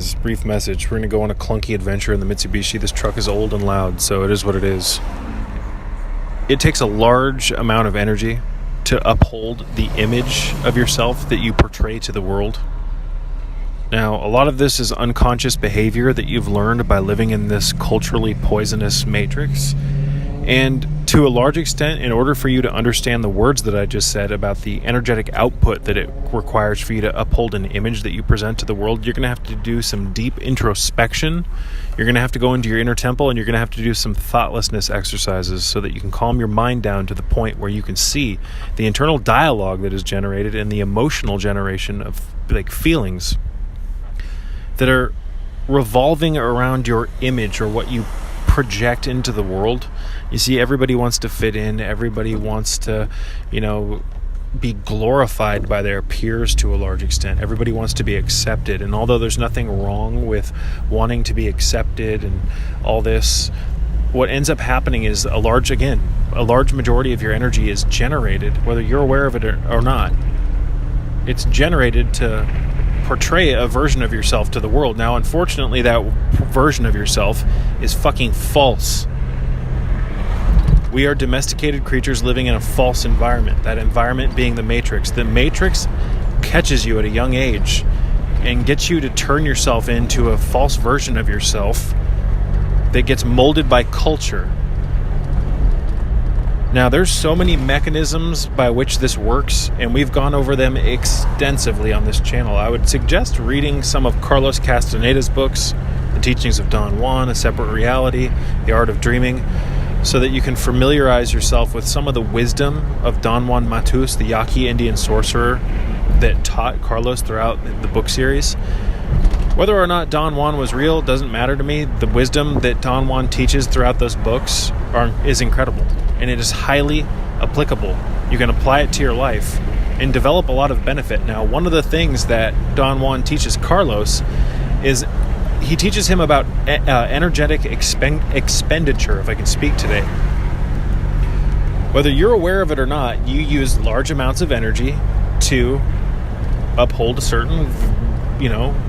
says, brief message, we're going to go on a clunky adventure in the Mitsubishi. This truck is old and loud, so it is what it is. It takes a large amount of energy to uphold the image of yourself that you portray to the world. Now, a lot of this is unconscious behavior that you've learned by living in this culturally poisonous matrix. And to a large extent, in order for you to understand the words that I just said about the energetic output that it requires for you to uphold an image that you present to the world, you're going to have to do some deep introspection. You're going to have to go into your inner temple, and you're going to have to do some thoughtlessness exercises so that you can calm your mind down to the point where you can see the internal dialogue that is generated and the emotional generation of feelings that are revolving around your image or what you project into the world. You see, everybody wants to fit in. Everybody wants to, be glorified by their peers to a large extent. Everybody wants to be accepted. And although there's nothing wrong with wanting to be accepted and all this, what ends up happening is a large majority of your energy is generated, whether you're aware of it or not. It's generated to portray a version of yourself to the world. Now, unfortunately, that version of yourself is fucking false. We are domesticated creatures living in a false environment, that environment being the Matrix. The Matrix catches you at a young age and gets you to turn yourself into a false version of yourself that gets molded by culture. Now, there's so many mechanisms by which this works, and we've gone over them extensively on this channel. I would suggest reading some of Carlos Castaneda's books, The Teachings of Don Juan, A Separate Reality, The Art of Dreaming, so that you can familiarize yourself with some of the wisdom of Don Juan Matus, the Yaqui Indian sorcerer that taught Carlos throughout the book series. Whether or not Don Juan was real doesn't matter to me. The wisdom that Don Juan teaches throughout those books is incredible, and it is highly applicable. You can apply it to your life and develop a lot of benefit. Now, one of the things that Don Juan teaches Carlos is he teaches him about energetic expenditure, if I can speak today. Whether you're aware of it or not, you use large amounts of energy to uphold a certain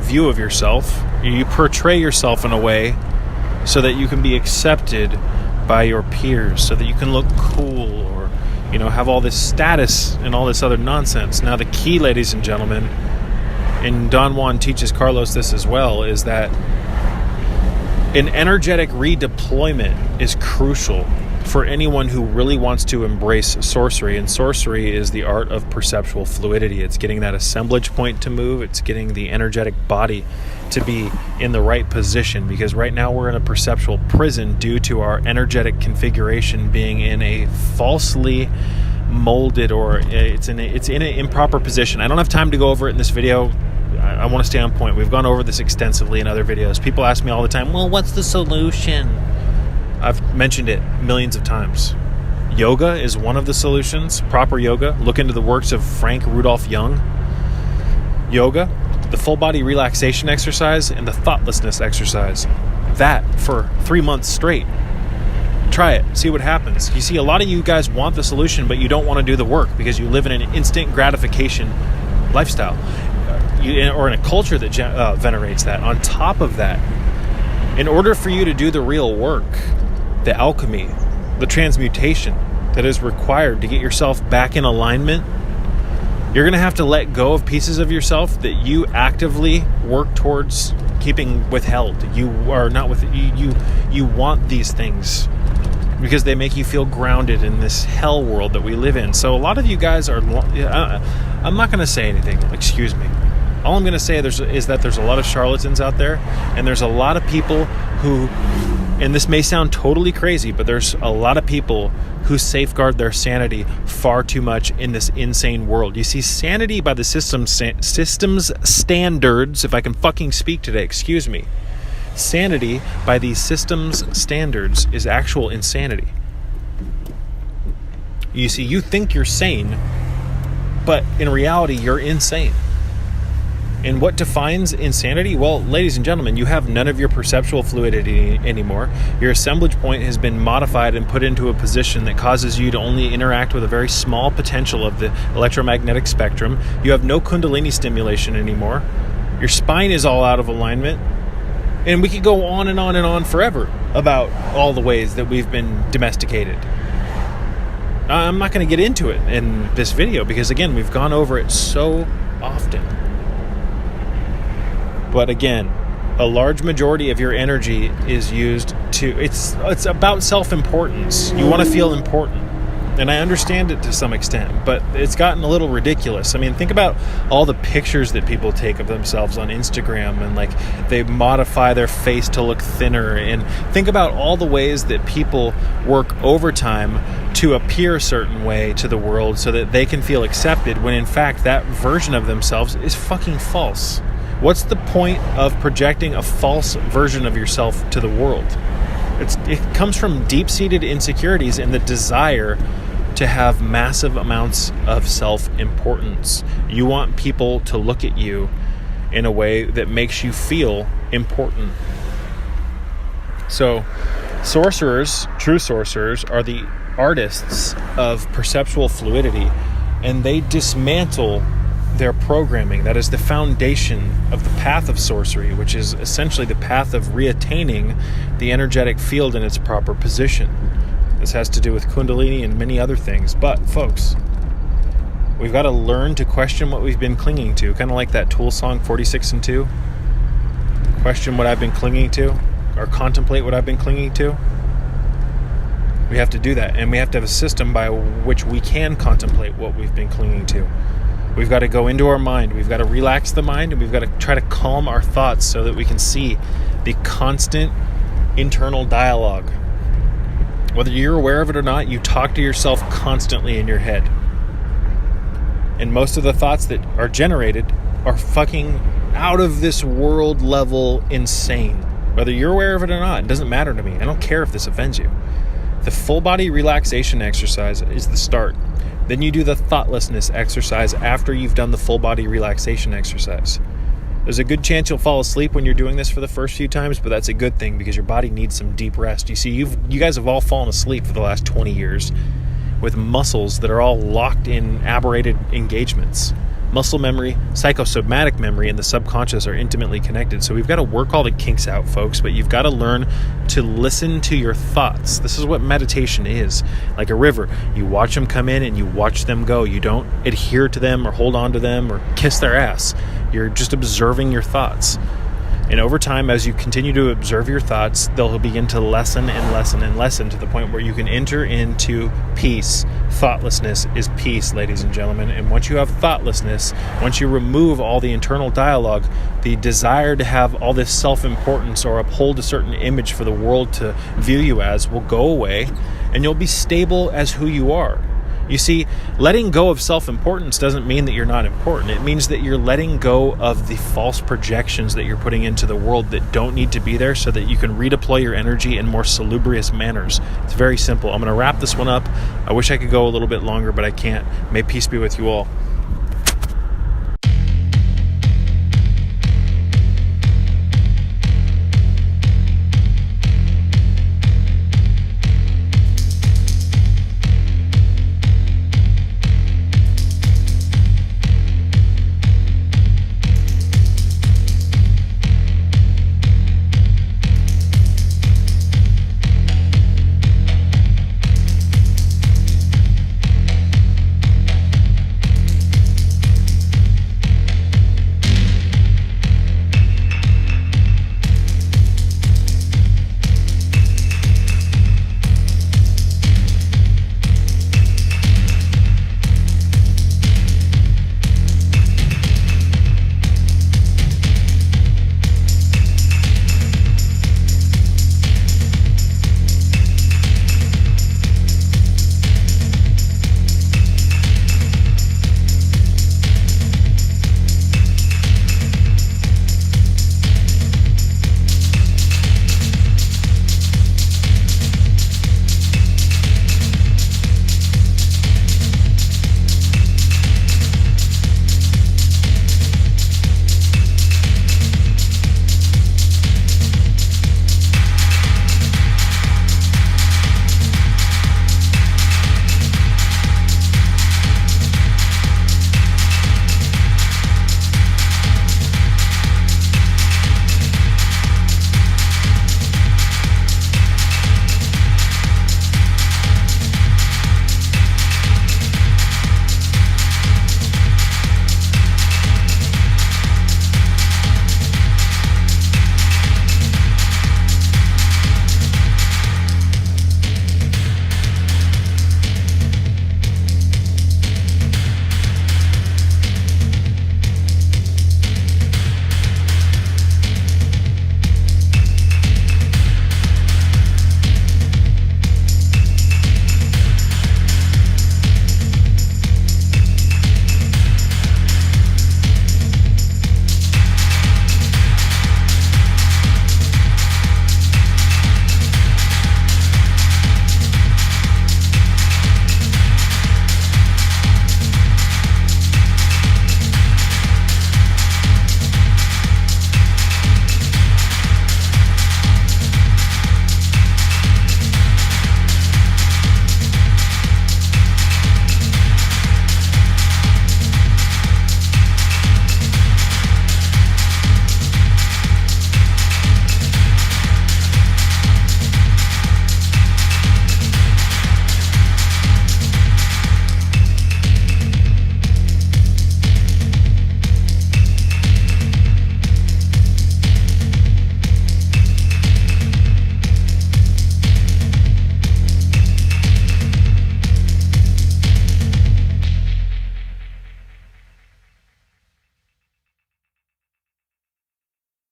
view of yourself. You portray yourself in a way so that you can be accepted by your peers, so that you can look cool or, have all this status and all this other nonsense. Now, the key, ladies and gentlemen, and Don Juan teaches Carlos this as well, is that an energetic redeployment is crucial for anyone who really wants to embrace sorcery. And sorcery is the art of perceptual fluidity. It's getting that assemblage point to move. It's getting the energetic body to be in the right position, because right now we're in a perceptual prison due to our energetic configuration being in a falsely molded, or it's in an improper position. I don't have time to go over it in this video. I want to stay on point. We've gone over this extensively in other videos. People ask me all the time, well, what's the solution? I've mentioned it millions of times. Yoga is one of the solutions. Proper yoga. Look into the works of Frank Rudolph Jung. Yoga, the full body relaxation exercise, and the thoughtlessness exercise. That for 3 months straight. Try it. See what happens. You see, a lot of you guys want the solution, but you don't want to do the work because you live in an instant gratification lifestyle. Or in a culture that venerates that. On top of that, in order for you to do the real work, the alchemy, the transmutation that is required to get yourself back in alignment, you're going to have to let go of pieces of yourself that you actively work towards keeping withheld. You are not with you want these things because they make you feel grounded in this hell world that we live in. So a lot of you guys are, I'm not going to say anything, excuse me. All I'm going to say is that there's a lot of charlatans out there, and there's a lot of people who, and this may sound totally crazy, but there's a lot of people who safeguard their sanity far too much in this insane world. You see, sanity by the system's standards, if I can fucking speak today, excuse me. Sanity by the system's standards is actual insanity. You see, you think you're sane, but in reality, you're insane. And what defines insanity? Well, ladies and gentlemen, you have none of your perceptual fluidity anymore. Your assemblage point has been modified and put into a position that causes you to only interact with a very small potential of the electromagnetic spectrum. You have no kundalini stimulation anymore. Your spine is all out of alignment. And we could go on and on and on forever about all the ways that we've been domesticated. I'm not going to get into it in this video because, again, we've gone over it so often. But again, a large majority of your energy is used to... It's about self-importance. You want to feel important. And I understand it to some extent, but it's gotten a little ridiculous. I mean, think about all the pictures that people take of themselves on Instagram, and like they modify their face to look thinner, and think about all the ways that people work overtime to appear a certain way to the world so that they can feel accepted, when in fact that version of themselves is fucking false. What's the point of projecting a false version of yourself to the world? It comes from deep-seated insecurities and the desire to have massive amounts of self-importance. You want people to look at you in a way that makes you feel important. So, sorcerers, true sorcerers, are the artists of perceptual fluidity, and they dismantle their programming. That is the foundation of the path of sorcery, which is essentially the path of reattaining the energetic field in its proper position. This has to do with Kundalini and many other things. But, folks, we've got to learn to question what we've been clinging to. Kind of like that Tool song, 46 and 2. Question what I've been clinging to, or contemplate what I've been clinging to. We have to do that, and we have to have a system by which we can contemplate what we've been clinging to. We've got to go into our mind. We've got to relax the mind, and we've got to try to calm our thoughts so that we can see the constant internal dialogue. Whether you're aware of it or not, you talk to yourself constantly in your head. And most of the thoughts that are generated are fucking out of this world level insane. Whether you're aware of it or not, it doesn't matter to me. I don't care if this offends you. The full body relaxation exercise is the start. Then you do the thoughtlessness exercise after you've done the full body relaxation exercise. There's a good chance you'll fall asleep when you're doing this for the first few times, but that's a good thing because your body needs some deep rest. You see, you guys have all fallen asleep for the last 20 years with muscles that are all locked in aberrated engagements. Muscle memory, psychosomatic memory, and the subconscious are intimately connected. So we've got to work all the kinks out, folks, but you've got to learn to listen to your thoughts. This is what meditation is. Like a river. You watch them come in and you watch them go. You don't adhere to them or hold on to them or kiss their ass. You're just observing your thoughts. And over time, as you continue to observe your thoughts, they'll begin to lessen and lessen and lessen to the point where you can enter into peace. Thoughtlessness is peace, ladies and gentlemen. And once you have thoughtlessness, once you remove all the internal dialogue, the desire to have all this self-importance or uphold a certain image for the world to view you as will go away, and you'll be stable as who you are. You see, letting go of self-importance doesn't mean that you're not important. It means that you're letting go of the false projections that you're putting into the world that don't need to be there so that you can redeploy your energy in more salubrious manners. It's very simple. I'm going to wrap this one up. I wish I could go a little bit longer, but I can't. May peace be with you all.